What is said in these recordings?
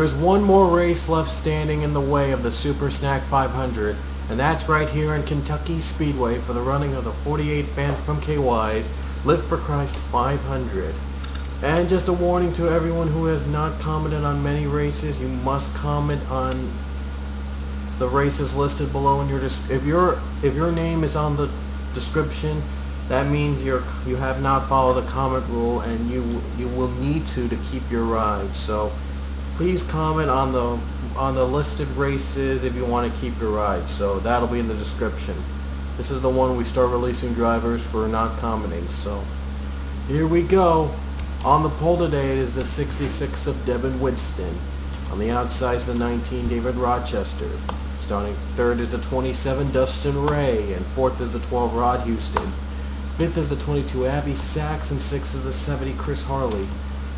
There's one more race left standing in the way of the Super Snack 500, and that's right here in Kentucky Speedway for the running of the 48 Phantom KY's Live for Christ 500. And just a warning to everyone who has not commented on many races, you must comment on the races listed below in your if your name is on the description, that means you have not followed the comment rule, and you will need to keep your ride. So please comment on the listed races if you want to keep your ride. So that'll be in the description. This is the one we start releasing drivers for not commenting. So here we go. On the pole today it is the 66 of Devin Winston. On the outside is the 19 David Rochester. Starting third is the 27 Dustin Ray, and fourth is the 12 Rod Houston. Fifth is the 22 Abby Sachs, and sixth is the 70 Chris Harley.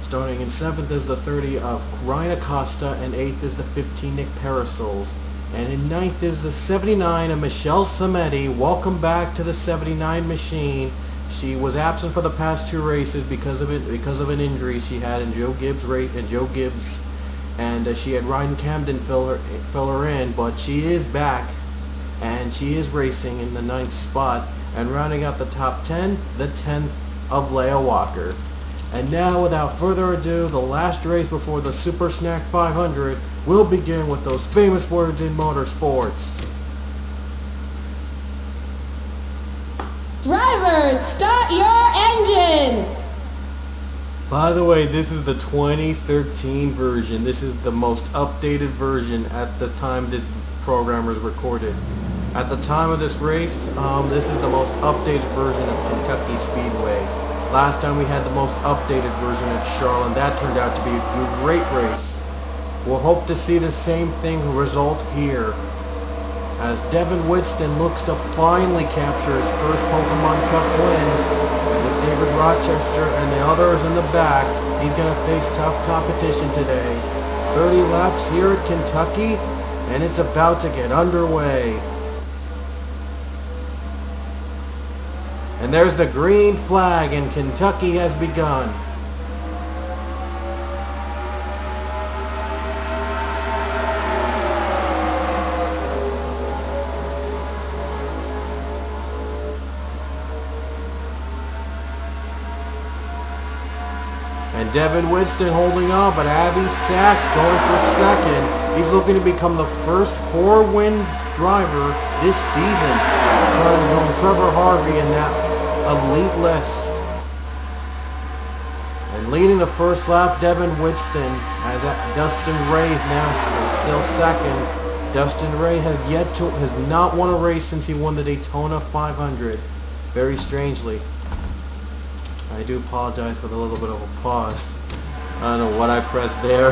Starting in seventh is the 30 of Ryan Acosta, and eighth is the 15 Nick Parasols. And in ninth is the 79 of Michelle Sametti. Welcome back to the 79 machine. She was absent for the past two races because of an injury she had in Joe Gibbs and she had Ryan Camden fill her in, but she is back and she is racing in the 9th spot, and rounding out the top 10, the 10th of Leah Walker. And now, without further ado, the last race before the Super Snack 500 will begin with those famous words in motorsports. Drivers, start your engines! By the way, this is the 2013 version. This is the most updated version at the time this program was recorded. At the time of this race, this is the most updated version of Kentucky Speedway. Last time we had the most updated version at Charlotte, and that turned out to be a great race. We'll hope to see the same thing result here, as Devin Winston looks to finally capture his first Pokemon Cup win. With David Rochester and the others in the back, he's going to face tough competition today. 30 laps here at Kentucky, and it's about to get underway. And there's the green flag, and Kentucky has begun. And Devin Winston holding on, but Abby Sachs going for second. He's looking to become the first 4-win driver this season, trying to join Trevor Harvey in that elite list. And leading the first lap, Devin Winston, as Dustin Ray is now still second. Dustin Ray has not won a race since he won the Daytona 500. Very strangely. I do apologize for the little bit of a pause. I don't know what I pressed there.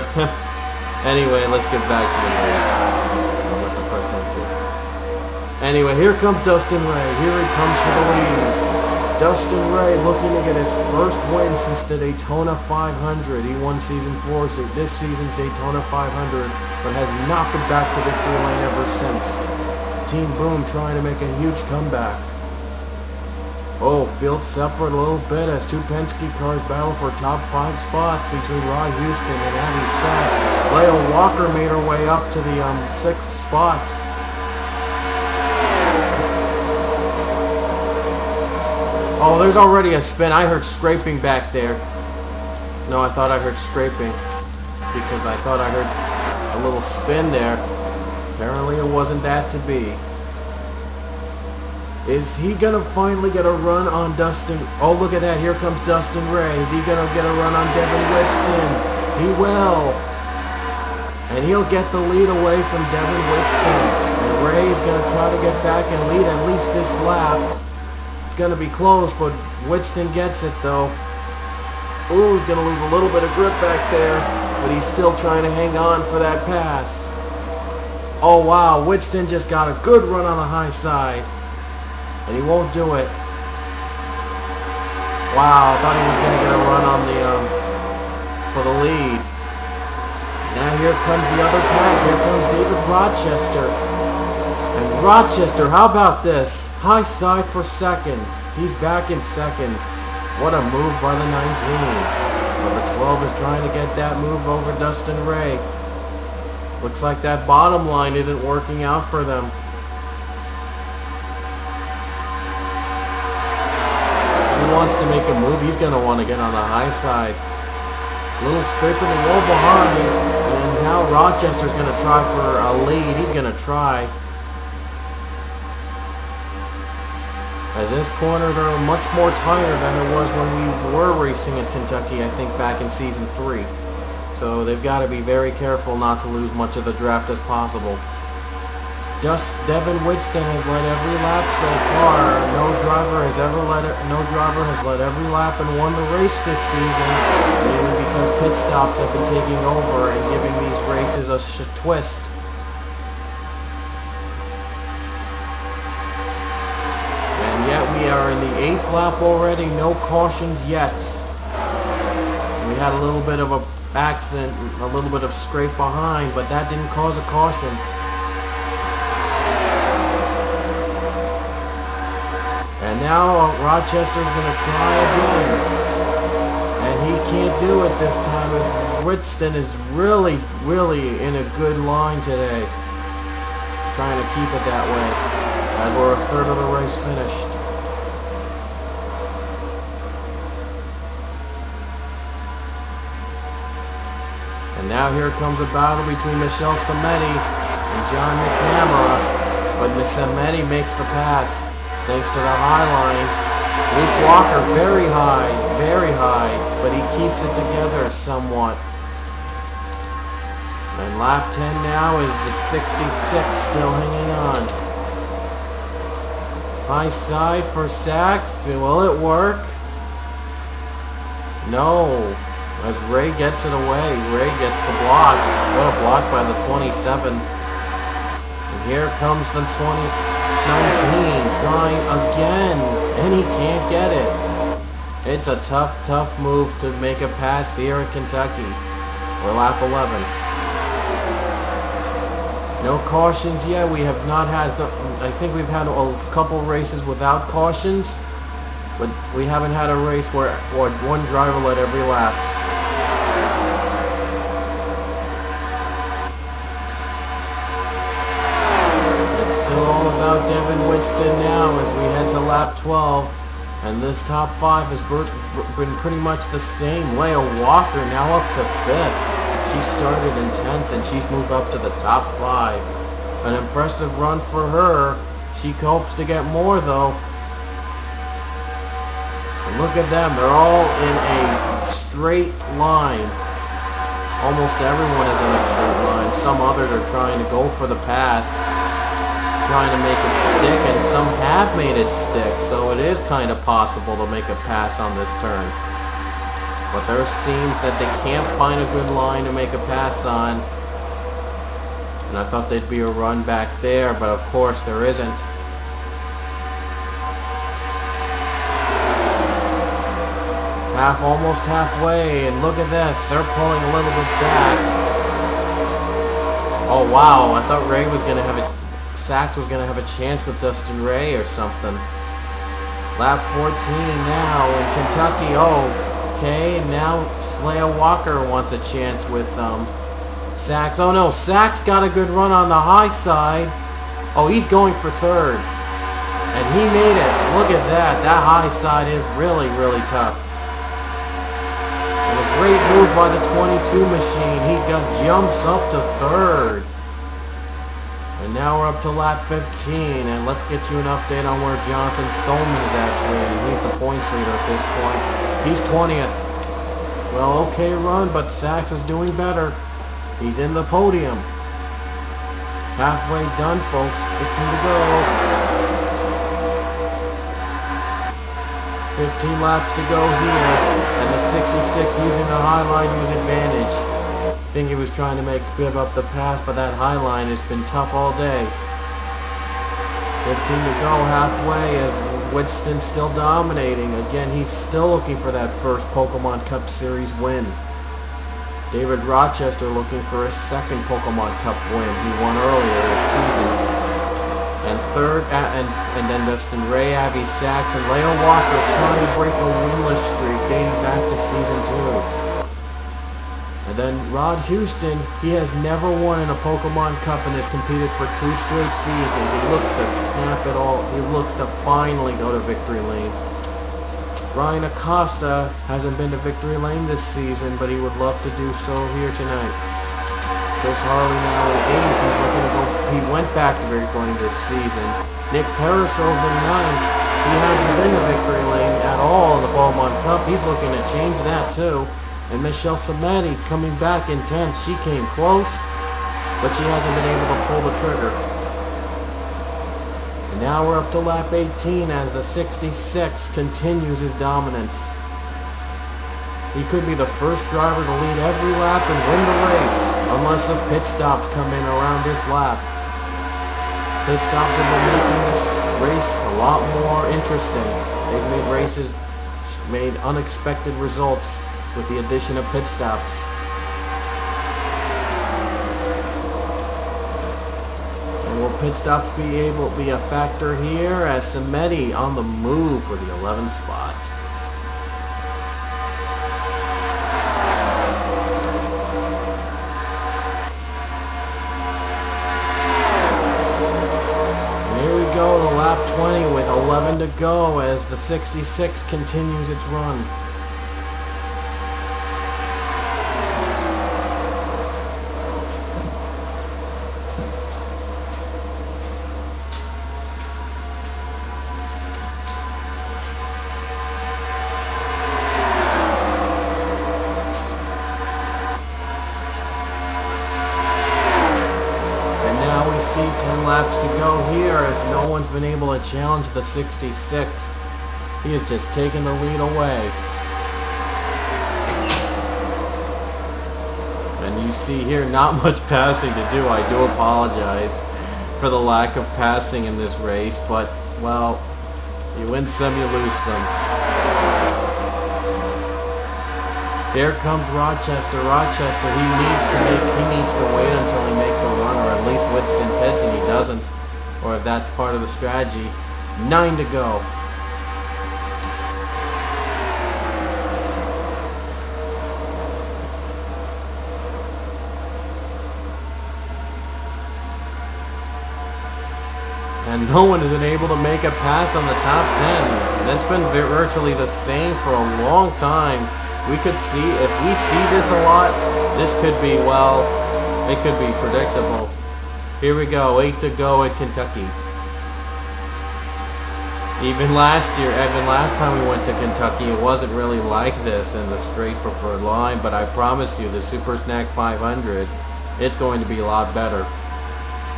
Anyway, let's get back to the race. I must have pressed M2. Anyway, here comes Dustin Ray. Here he comes for the lead. Dustin Ray looking to get his first win since the Daytona 500. He won Season 4, so this season's Daytona 500, but has not been back to victory lane ever since. Team Boom trying to make a huge comeback. Oh, field separate a little bit as two Penske cars battle for top 5 spots between Rod Houston and Abby Sachs. Leah Walker made her way up to the 6th spot. Oh, there's already a spin. I heard scraping back there. No, I thought I heard scraping because I thought I heard a little spin there. Apparently it wasn't that to be. Is he going to finally get a run on Dustin? Oh, look at that. Here comes Dustin Ray. Is he going to get a run on Devin Winston? He will. And he'll get the lead away from Devin Winston. And Ray's going to try to get back and lead at least this lap. It's going to be close, but Winston gets it, though. Ooh, he's going to lose a little bit of grip back there, but he's still trying to hang on for that pass. Oh, wow. Winston just got a good run on the high side. And he won't do it. Wow, I thought he was going to get a run on the for the lead. Now here comes the other pack. Here comes David Rochester. And Rochester, how about this? High side for second. He's back in second. What a move by the 19. But the 12 is trying to get that move over Dustin Ray. Looks like that bottom line isn't working out for them. He wants to make a move. He's going to want to get on the high side. Little scrape in the wall behind. And now Rochester's going to try for a lead. He's going to try. As this corners are much more tighter than it was when we were racing at Kentucky, I think back in Season 3. So they've got to be very careful not to lose much of the draft as possible. Devin Winston has led every lap so far. No driver has led every lap and won the race this season, mainly because pit stops have been taking over and giving these races a twist. And yet we are in the 8th lap already. No cautions yet. We had a little bit of a accident, a little bit of scrape behind, but that didn't cause a caution. And now Rochester's going to try again. And he can't do it this time as Winston is really in a good line today. Trying to keep it that way. And we're a third of the race finished. And now here comes a battle between Michelle Samedi and John McNamara. But Miss Samedi makes the pass thanks to the high line. Luke Walker very high, but he keeps it together somewhat. And lap 10 now is the 66 still hanging on. High side for Sachs. Will it work? No. As Ray gets it away, Ray gets the block. What a block by the 27. And here comes the 19 trying again, and he can't get it. It's a tough move to make a pass here at Kentucky. We're lap 11. No cautions yet. We have not had, I think we've had a couple races without cautions, but we haven't had a race where one driver led every lap. Devin Winston now as we head to lap 12, and this top 5 has been pretty much the same. Leah Walker now up to 5th. She started in 10th and she's moved up to the top 5. An impressive run for her. She hopes to get more though. And look at them, they're all in a straight line. Almost everyone is in a straight line. Some others are trying to go for the pass, trying to make it stick, and some have made it stick, so it is kind of possible to make a pass on this turn. But there seems that they can't find a good line to make a pass on, and I thought there'd be a run back there, but of course there isn't. Almost halfway, and look at this, they're pulling a little bit back. Oh wow, I thought Ray was going to have a Sachs was going to have a chance with Dustin Ray or something. Lap 14 now in Kentucky. Oh, okay, and now Leah Walker wants a chance with Sachs. Oh no, Sachs got a good run on the high side. Oh, he's going for 3rd. And he made it. Look at that. That high side is really tough. And a great move by the 22 machine. He jumps up to 3rd. And now we're up to lap 15, and let's get you an update on where Jonathan Thoman is actually, and he's the points leader at this point. He's 20th. Well, okay run, but Sachs is doing better. He's in the podium. Halfway done, folks. 15 to go. 15 laps to go here, and the 66 using the high line to his advantage. I think he was trying to give up the pass, but that high line has been tough all day. 15 to go, halfway, as Winston's still dominating. Again, he's still looking for that first Pokemon Cup Series win. David Rochester looking for a second Pokemon Cup win. He won earlier this season. And third, and then Dustin Ray, Abby Sachs, and Leah Walker trying to break a winless streak dating back to Season 2. And then Rod Houston, he has never won in a Pokemon Cup and has competed for 2 straight seasons. He looks to snap it all. He looks to finally go to victory lane. Ryan Acosta hasn't been to victory lane this season, but he would love to do so here tonight. Chris Harley now at 8. He's looking to go. He went back to victory lane this season. Nick Parasol's in 9th. He hasn't been to victory lane at all in the Pokemon Cup. He's looking to change that too. And Michelle Samedi coming back in 10th. She came close, but she hasn't been able to pull the trigger. And now we're up to lap 18 as the 66 continues his dominance. He could be the first driver to lead every lap and win the race, unless the pit stops come in around this lap. Pit stops have been making this race a lot more interesting. They've made unexpected results with the addition of pit stops. And will pit stops be a factor here as Samedi on the move for the 11th spot? And here we go to lap 20 with 11 to go as the 66 continues its run. See 10 laps to go here as no one's been able to challenge the 66. He has just taken the lead away. And you see here not much passing to do. I do apologize for the lack of passing in this race, but well, you win some, you lose some. Here comes Rochester. Rochester, he needs to wait until he makes a run, or at least Winston pits, and he doesn't. Or if that's part of the strategy. 9 to go. And no one has been able to make a pass on the top 10. And it's been virtually the same for a long time. We could see, if we see this a lot, this could be, well, it could be predictable. Here we go, 8 to go at Kentucky. Even last time we went to Kentucky, it wasn't really like this in the straight preferred line, but I promise you, the Super Snack 500, it's going to be a lot better.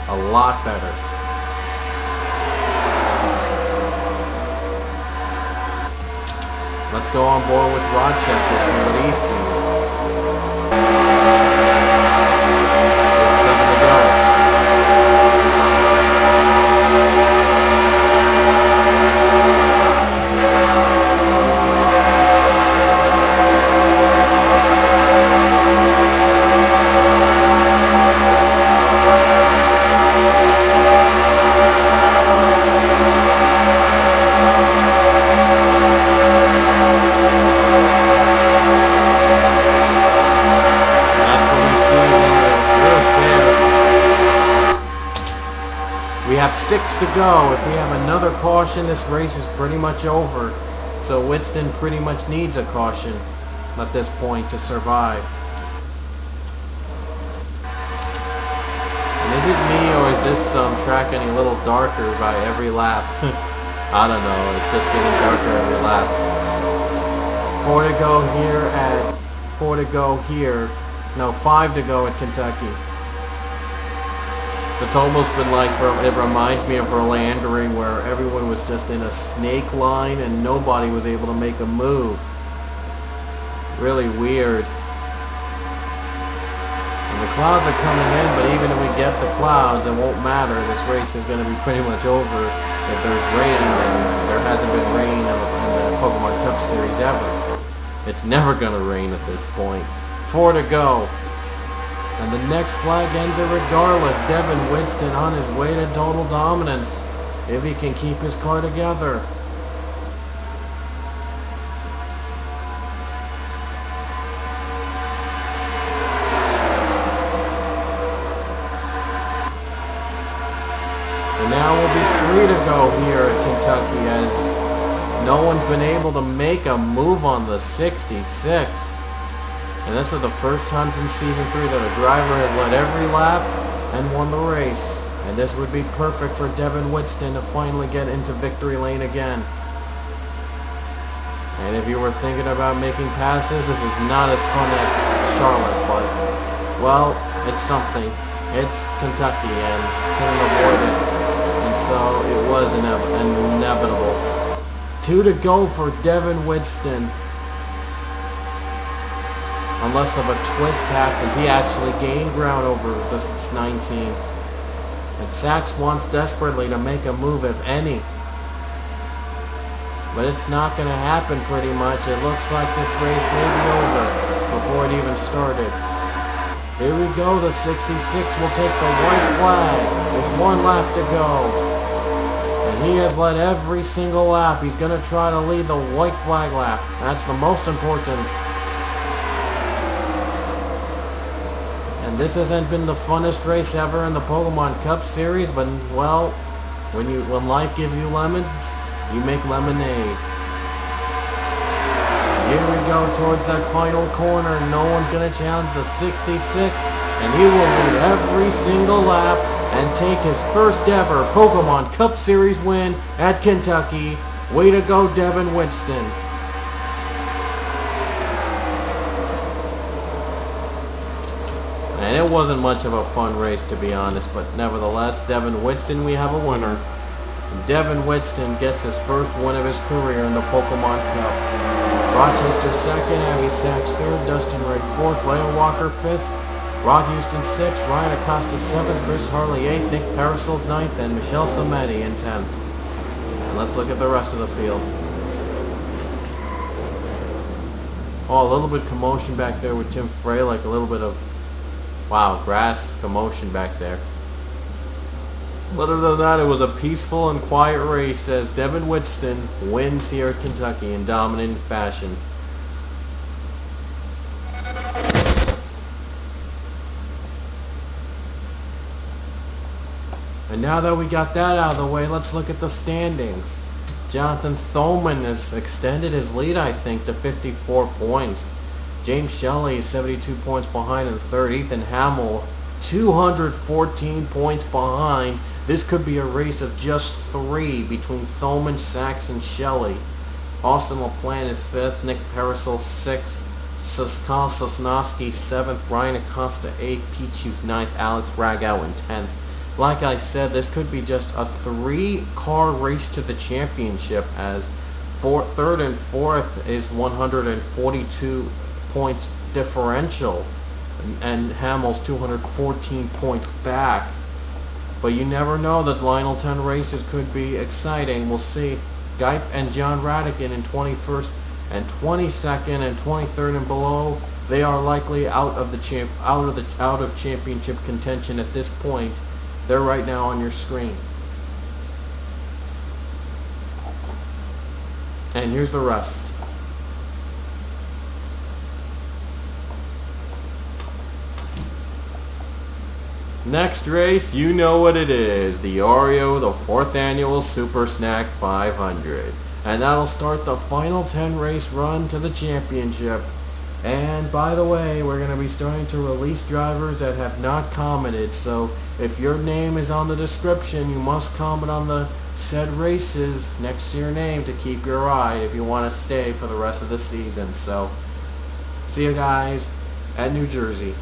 A lot better. Let's go on board with Rochester, see what he sees. It's 7 to go. We have 6 to go. If we have another caution, this race is pretty much over. So Winston pretty much needs a caution at this point to survive. And is it me, or is this track getting a little darker by every lap? I don't know. It's just getting darker every lap. 4 to go here at 5 to go at Kentucky. It's almost been like, it reminds me of Orlandering, where everyone was just in a snake line and nobody was able to make a move. Really weird. And the clouds are coming in, but even if we get the clouds, it won't matter. This race is going to be pretty much over. If there's rain, then there hasn't been rain in the Pokemon Cup Series ever. It's never going to rain at this point. 4 to go. And the next flag ends it regardless. Devin Winston on his way to total dominance, if he can keep his car together. now will be 3 to go here at Kentucky as no one's been able to make a move on the 66. And this is the first time in Season 3 that a driver has led every lap and won the race. And this would be perfect for Devin Winston to finally get into victory lane again. And if you were thinking about making passes, this is not as fun as Charlotte, but, well, it's something. It's Kentucky and couldn't avoid it. And so it was inevitable. 2 to go for Devin Winston. Unless of a twist happens, he actually gained ground over this 19. And Sachs wants desperately to make a move, if any. But it's not going to happen pretty much. It looks like this race may be over before it even started. Here we go. The 66 will take the white flag with 1 lap to go. And he has led every single lap. He's going to try to lead the white flag lap. That's the most important. And this hasn't been the funnest race ever in the Pokemon Cup series, but, well, when life gives you lemons, you make lemonade. Here we go towards that final corner. No one's going to challenge the 66, and he will lead every single lap and take his first ever Pokemon Cup Series win at Kentucky. Way to go, Devin Winston. And it wasn't much of a fun race, to be honest, but nevertheless, Devin Winston, we have a winner. Devin Winston gets his first win of his career in the Pokemon Cup. Rochester 2nd, Abby Sachs 3rd, Dustin Wright 4th, Leo Walker 5th, Rod Houston 6th, Ryan Acosta 7th, Chris Harley 8th, Nick Parasols 9th, and Michelle Samedi in 10th. And let's look at the rest of the field. Oh, a little bit of commotion back there with Tim Frey, like a little bit of, wow, grass commotion back there. Other than that, it was a peaceful and quiet race as Devin Winston wins here at Kentucky in dominant fashion. And now that we got that out of the way, let's look at the standings. Jonathan Thoman has extended his lead, I think, to 54 points. James Shelley is 72 points behind in third. Ethan Hamill, 214 points behind. This could be a race of just 3 between Thoman, Sachs, and Shelley. Austin LaPlante is 5th, Nick Parasol 6th, Kyle Sosnowski 7th, Ryan Acosta 8th, Pete Hughes 9th, Alex Ragow in 10th. Like I said, this could be just a 3-car race to the championship as 3rd and 4th is 142 points differential and Hamill's 214 points back. But you never know, the Lionel 10 races could be exciting. We'll see. Gipe and John Radican in 21st and 22nd and 23rd and below. They are likely out of championship contention at this point. They're right now on your screen. And here's the rest. Next race, you know what it is. The Oreo, the 4th annual Super Snack 500. And that'll start the final 10 race run to the championship. And by the way, we're going to be starting to release drivers that have not commented. So if your name is on the description, you must comment on the said races next to your name to keep your ride if you want to stay for the rest of the season. So see you guys at New Jersey.